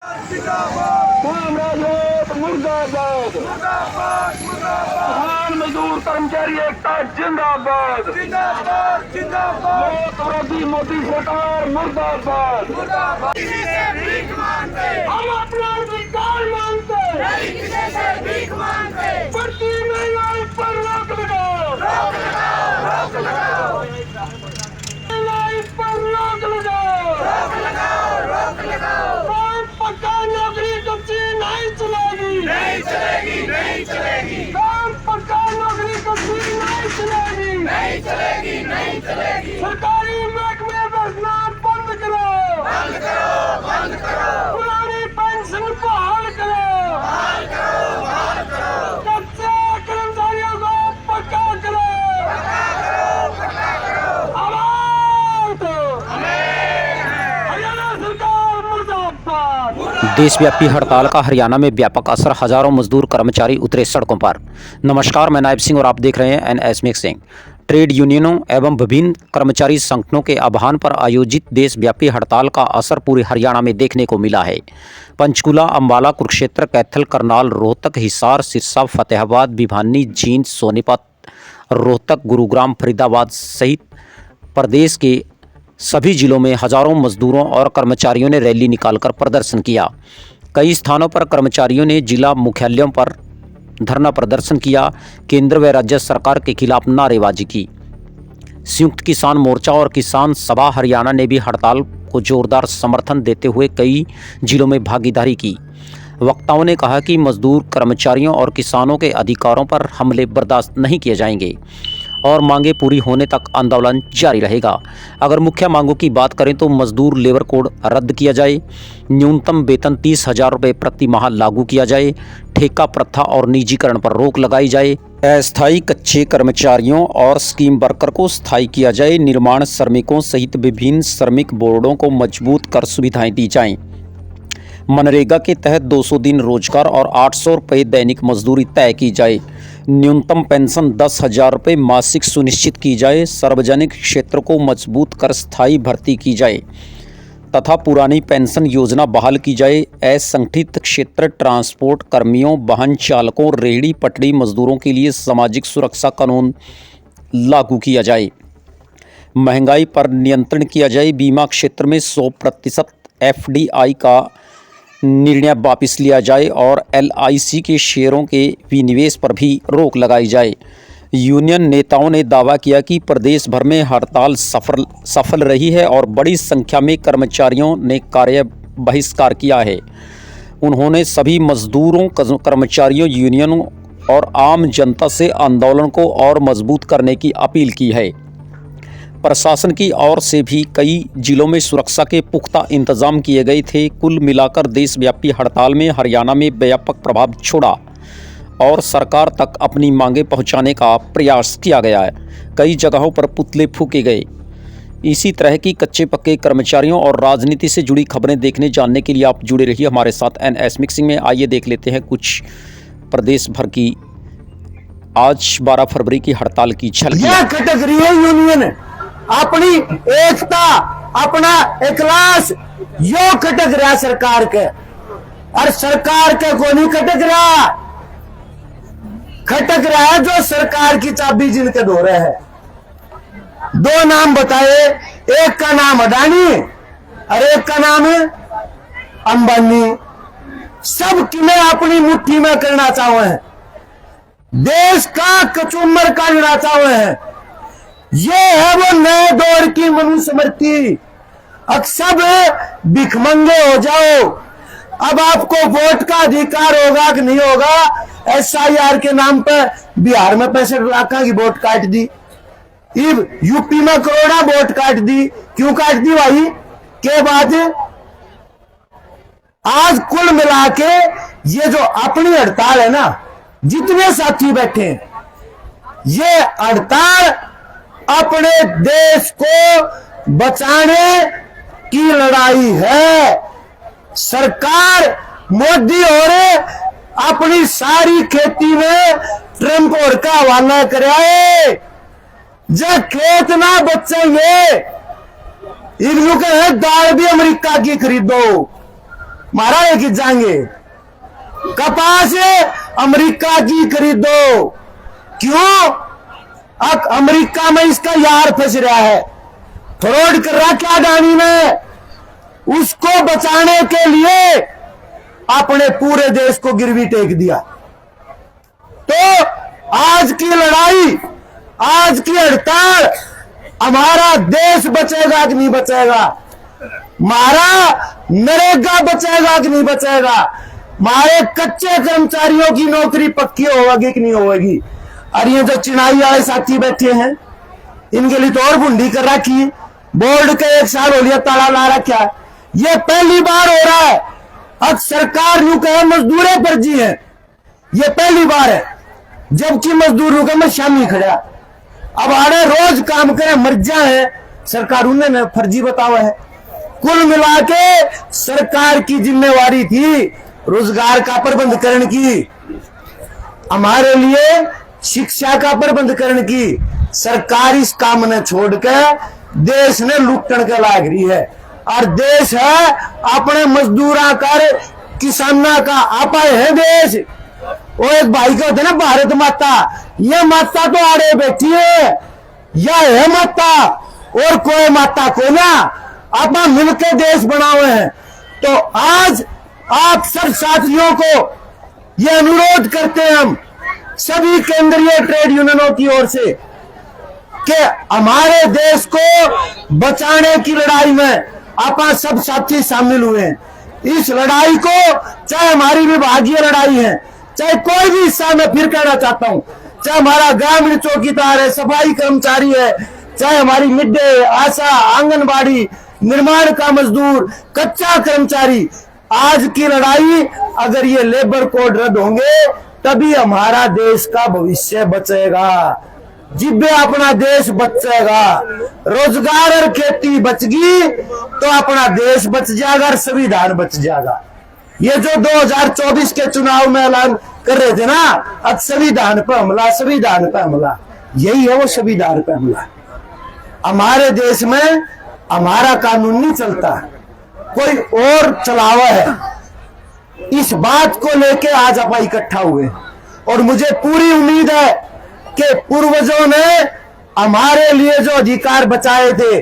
मुर्दाबाद मुर्दाबाद किसान मजदूर कर्मचारी एकता जिंदाबाद जिंदाबाद जिंदाबाद मोदी मोदी सरकार मुर्दाबाद हम अपना अधिकार मांगते बढ़ती महंगाई पर रोक लगाओ महंगाई पर रोक लगाओ पक्का नौकरी कच्ची नहीं चलेगी काम पक्का नौकरी कच्ची नहीं चलेगी सरकारी महकमे बसना बंद करो पुरानी पेंशन बहाल करो कच्चे कर्मचारियों को पक्का करो आवाज दो हरियाणा सरकार मुर्दाबाद। देशव्यापी हड़ताल का हरियाणा में व्यापक असर, हजारों मजदूर कर्मचारी उतरे सड़कों पर। नमस्कार, मैं नायब सिंह और आप देख रहे हैं एनएस मिक्सिंग। ट्रेड यूनियनों एवं विभिन्न कर्मचारी संगठनों के आह्वान पर आयोजित देशव्यापी हड़ताल का असर पूरे हरियाणा में देखने को मिला है। पंचकूला, अंबाला, कुरुक्षेत्र, कैथल, करनाल, रोहतक, हिसार, सिरसा, फतेहाबाद, भिवानी, जींद, सोनीपत, रोहतक, गुरुग्राम, फरीदाबाद सहित प्रदेश के सभी जिलों में हजारों मजदूरों और कर्मचारियों ने रैली निकालकर प्रदर्शन किया। कई स्थानों पर कर्मचारियों ने जिला मुख्यालयों पर धरना प्रदर्शन किया, केंद्र व राज्य सरकार के खिलाफ नारेबाजी की। संयुक्त किसान मोर्चा और किसान सभा हरियाणा ने भी हड़ताल को जोरदार समर्थन देते हुए कई जिलों में भागीदारी की। वक्ताओं ने कहा कि मजदूर, कर्मचारियों और किसानों के अधिकारों पर हमले बर्दाश्त नहीं किए जाएंगे और मांगे पूरी होने तक आंदोलन जारी रहेगा। अगर मुख्य मांगों की बात करें तो मजदूर लेबर कोड रद्द किया जाए, न्यूनतम वेतन 30,000 रुपये प्रति माह लागू किया जाए, ठेका प्रथा और निजीकरण पर रोक लगाई जाए, अस्थायी कच्चे कर्मचारियों और स्कीम वर्कर को स्थायी किया जाए, निर्माण श्रमिकों सहित विभिन्न श्रमिक बोर्डों को मजबूत कर सुविधाएं दी जाएं, मनरेगा के तहत 200 दिन रोजगार और 800 रुपये दैनिक मजदूरी तय की जाए, न्यूनतम पेंशन 10,000 रुपये मासिक सुनिश्चित की जाए, सार्वजनिक क्षेत्र को मजबूत कर स्थायी भर्ती की जाए तथा पुरानी पेंशन योजना बहाल की जाए, असंगठित क्षेत्र ट्रांसपोर्ट कर्मियों, वाहन चालकों, रेहड़ी पटरी मजदूरों के लिए सामाजिक सुरक्षा कानून लागू किया जाए, महंगाई पर नियंत्रण किया जाए, बीमा क्षेत्र में 100% FDI का निर्णय वापस लिया जाए और LIC के शेयरों के विनिवेश पर भी रोक लगाई जाए। यूनियन नेताओं ने दावा किया कि प्रदेश भर में हड़ताल सफल रही है और बड़ी संख्या में कर्मचारियों ने कार्य बहिष्कार किया है। उन्होंने सभी मजदूरों, कर्मचारियों, यूनियनों और आम जनता से आंदोलन को और मजबूत करने की अपील की है। प्रशासन की ओर से भी कई जिलों में सुरक्षा के पुख्ता इंतजाम किए गए थे। कुल मिलाकर देशव्यापी हड़ताल में हरियाणा में व्यापक प्रभाव छोड़ा और सरकार तक अपनी मांगें पहुंचाने का प्रयास किया गया है। कई जगहों पर पुतले फूके गए। इसी तरह की कच्चे पक्के कर्मचारियों और राजनीति से जुड़ी खबरें देखने जानने के लिए आप जुड़े रहिए हमारे साथ एनएस मिक्सिंग में। आइए देख लेते हैं कुछ प्रदेश भर की आज 12 फरवरी की हड़ताल की झलकियां। खटक रही है यूनियन, अपनी एकता, अपना इखलास यो खटक रहा सरकार के, और सरकार के को नहीं खटक रहा है जो सरकार की चाबी जिनके दौरे है। दो नाम बताए, एक का नाम अडानी और एक का नाम अंबानी। सब किन्हें अपनी मुट्ठी में करना चाहे हैं, देश का कचूमर काटना चाहे हैं। ये है वो नए दौर की मनुस्मृति। अब सब भिखमंगे हो जाओ, अब आपको वोट का अधिकार होगा कि नहीं होगा। SIR के नाम पर बिहार में 65 लाख की वोट काट दी, यूपी में करोड़ा वोट काट दी। क्यों काट दी भाई? के बाद आज कुल मिला के ये जो अपनी हड़ताल है ना, जितने साथी बैठे हैं, ये हड़ताल अपने देश को बचाने की लड़ाई है। सरकार मोदी और अपनी सारी खेती में ट्रंप और का हवाला कराए, जब खेत ना बचेंगे, इग्नू के दाल भी अमेरिका की खरीदो, मारा लेके जाएंगे। कपास अमेरिका की खरीदो, क्यों? अब अमेरिका में इसका यार फंस रहा है, फ्रॉड कर रहा क्या अडानी ने, उसको बचाने के लिए अपने पूरे देश को गिरवी टेक दिया। तो आज की लड़ाई, आज की हड़ताल, हमारा देश बचेगा कि नहीं बचेगा, हमारा नरेगा बचेगा कि नहीं बचेगा, हमारे कच्चे कर्मचारियों की नौकरी पक्की होगी कि नहीं होगी। और ये जो चिनाई वाले साथी बैठे हैं, इनके लिए तो और बुंडी कर रखी, बोर्ड का 1 साल हो लिया ताला ला रखा, ये पहली बार हो रहा है। अब सरकार यूं कहे मजदूरें फर्जी हैं, ये पहली बार है, जबकि मजदूरों का मैं शामी खड़ा। अब आड़े रोज काम करे मर जाए, सरकार उन्हें फर्जी बतावा है। कुल मिला के सरकार की जिम्मेवारी थी रोजगार का प्रबंध करने की, हमारे लिए शिक्षा का प्रबंध करने की। सरकार इस काम ने छोड़कर देश ने लुटने के लाग रही है, और देश है अपने मजदूरा कर किसाना का आपा है देश। वो एक भाई का होता है ना भारत माता, ये माता तो आड़े बैठी है, यह है माता और कोई माता को ना, आप मिलकर देश बनाए हैं। तो आज आप सब साथियों को यह अनुरोध करते हैं हम सभी केंद्रीय ट्रेड यूनियनों की ओर से कि हमारे देश को बचाने की लड़ाई में आप सब साथी शामिल हुए हैं। इस लड़ाई को, चाहे हमारी विभागीय लड़ाई है, चाहे कोई भी हिस्सा में फिर कहना चाहता हूं, चाहे हमारा ग्रामीण चौकीदार है, सफाई कर्मचारी है, चाहे हमारी मिड डे, आशा, आंगनबाड़ी, निर्माण का मजदूर, कच्चा कर्मचारी, आज की लड़ाई, अगर ये लेबर कोड रद्द होंगे तभी हमारा देश का भविष्य बचेगा, जिब्बे अपना देश बचेगा। रोजगार और खेती बचगी तो अपना देश बच जाएगा और संविधान बच जाएगा। ये जो 2024 के चुनाव में ऐलान कर रहे थे ना, अब संविधान पर हमला, संविधान पर हमला, यही है वो संविधान पर हमला। हमारे देश में हमारा कानून नहीं चलता, कोई और चलावा है। इस बात को लेके आज आप इकट्ठा हुए, और मुझे पूरी उम्मीद है कि पूर्वजों ने हमारे लिए जो अधिकार बचाए थे,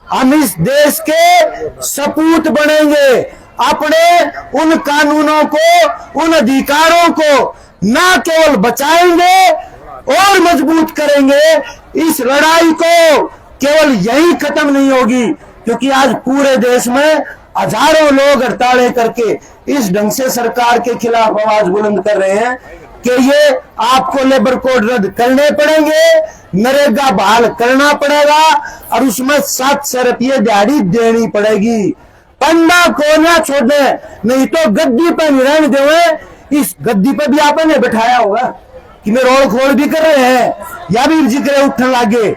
हम इस देश के सपूत बनेंगे, अपने उन कानूनों को, उन अधिकारों को न केवल बचाएंगे और मजबूत करेंगे। इस लड़ाई को केवल यही खत्म नहीं होगी, क्योंकि आज पूरे देश में हजारों लोग हड़तालें करके इस ढंग से सरकार के खिलाफ आवाज बुलंद कर रहे हैं कि ये आपको लेबर कोड रद्द करने पड़ेंगे, नरेगा बहाल करना पड़ेगा, और उसमें 700 रुपये दिहाड़ी देनी पड़ेगी। पंडा को ना छोड़े, नहीं तो गद्दी पे नहीं रहने देवे। इस गद्दी पे भी आपने बिठाया होगा कि मैं रोल खोल भी कर रहे हैं, या भी जिक्र उठने लगे।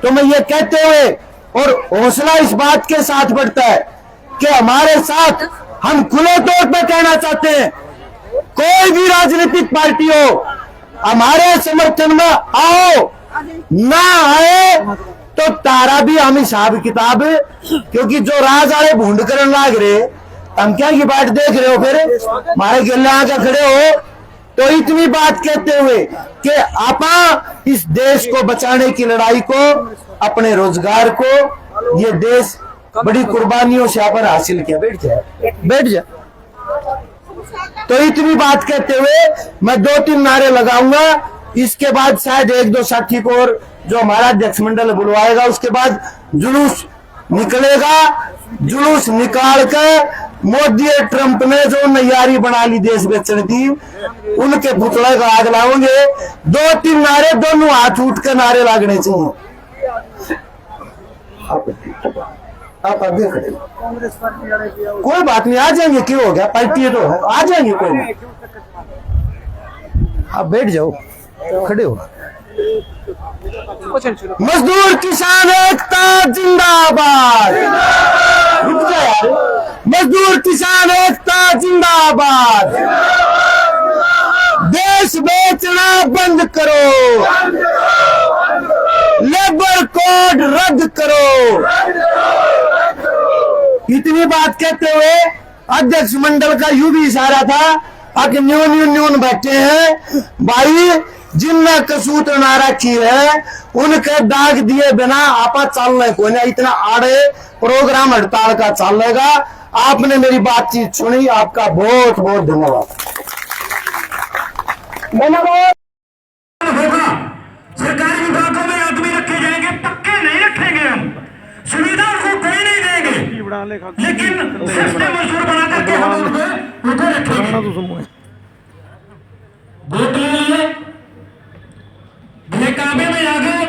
तो मैं ये कहते हुए, और हौसला इस बात के साथ बढ़ता है कि हमारे साथ हम खुले तौर पर कहना चाहते हैं, कोई भी राजनीतिक पार्टी हो, हमारे समर्थन में आओ, ना आए तो तारा भी हम हिसाब किताब, क्योंकि जो राज आए भूंड करने लाग रहे, हम क्या की बात देख रहे हो, फिर हमारे गिल्ले आके खड़े हो। तो इतनी बात कहते हुए कि आप इस देश को बचाने की लड़ाई को, अपने रोजगार को, ये देश बड़ी कुर्बानियों से आप हासिल किया। बैठ जाए, बैठ जाए। तो इतनी बात कहते हुए मैं 2-3 नारे लगाऊंगा, इसके बाद शायद 1-2 साथी को और जो हमारा अध्यक्ष मंडल बुलवाएगा, उसके बाद जुलूस निकलेगा। जुलूस निकाल कर मोदी और ट्रंप ने जो नैयारी बना ली देश बेचने की, उनके पुतले का आग लाओगे। 2-3 नारे, दोनों हाथ उठ कर नारे लागने चाहिए। आप आगे खड़े, कोई बात नहीं, आ जाएंगे, क्यों हो गया, पार्टी तो है, आ जाएंगे, कोई नहीं। आप बैठ जाओ, खड़े हो। मजदूर किसान एकता जिंदाबाद, रुक जा यार। मजदूर किसान एकता जिंदाबाद, देश बेचना बंद करो, लेबर कोड रद्द करो। इतनी बात कहते हुए अध्यक्ष मंडल का यूं भी इशारा था कि न्यून बैठे हैं भाई, जिनने कसूत ना रखी है उनके दाग दिए बिना आपा चलने को नहीं, इतना आड़े प्रोग्राम हड़ताल का चलेगा। आपने मेरी बातचीत सुनी, आपका बहुत बहुत धन्यवाद। धन्यवाद। होगा सरकारी विभागों में आदमी रखे जाएंगे, पक्के नहीं रखेंगे हम, सुविधा को कोई नहीं देंगे, लेकिन सस्ते मजदूर बना करके हम उनको रखेंगे। वोट ले लिए, काबे में आ गए,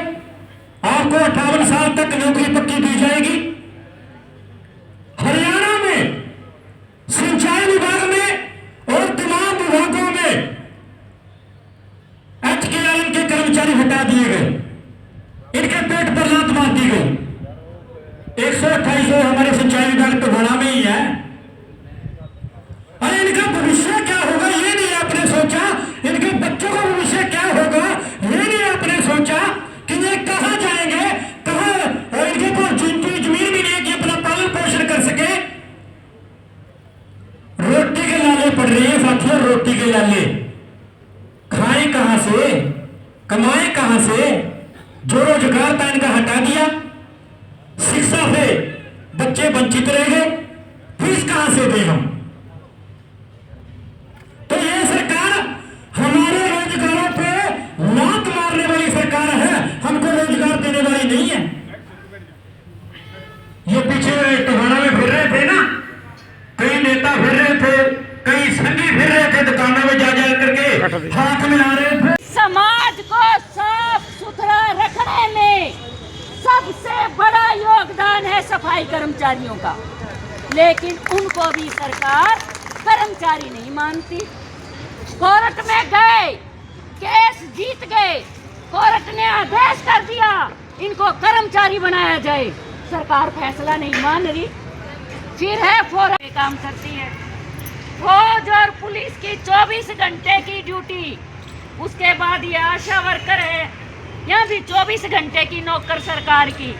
आपको 58 साल तक नौकरी पक्की दी जाएगी। हरियाणा में सिंचाई विभाग में और तमाम विभागों में HKLM के कर्मचारी हटा दिए गए, इनके पेट पर लात मार दी गई। 128 हमारे सिंचाई विभाग टोहाना में ही है। अरे इनका भविष्य क्या होगा ये नहीं आपने सोचा, इनके बच्चों का भविष्य क्या होगा ये नहीं आपने सोचा कि ये कहां जाएंगे, कहां, और इनके को जमीन भी नहीं है कि अपना पालन पोषण कर सके। रोटी के लाले पड़ रही है साथियों, रोटी के लाले। खाए कहां से, कमाए कहां से? जो रोजगार था इनका हटा दिया, शिक्षा से बच्चे वंचित रह गए, फीस कहां से दें हम? तो ये सरकार हमारे रोजगारों पे लात मारने वाली सरकार है, हमको रोजगार देने वाली नहीं है। ये पीछे टोहाना में फिर रहे थे ना, कई नेता फिर रहे थे, कई संगी फिर रहे थे, दुकानों में जा करके हाथ में आ रहे थे। समाज को साफ सुथरा रखने में सबसे बड़ा योगदान है सफाई कर्मचारियों का, लेकिन उनको भी सरकार कर्मचारी नहीं मानती। कोर्ट में गए, केस जीत गए, कोर्ट ने आदेश कर दिया इनको कर्मचारी बनाया जाए, सरकार फैसला नहीं मान रही, फिर है फौरन काम करती है। फौज और पुलिस की 24 घंटे की ड्यूटी, उसके बाद ये आशा वर्कर है, यहाँ भी 24 घंटे की नौकर सरकार की।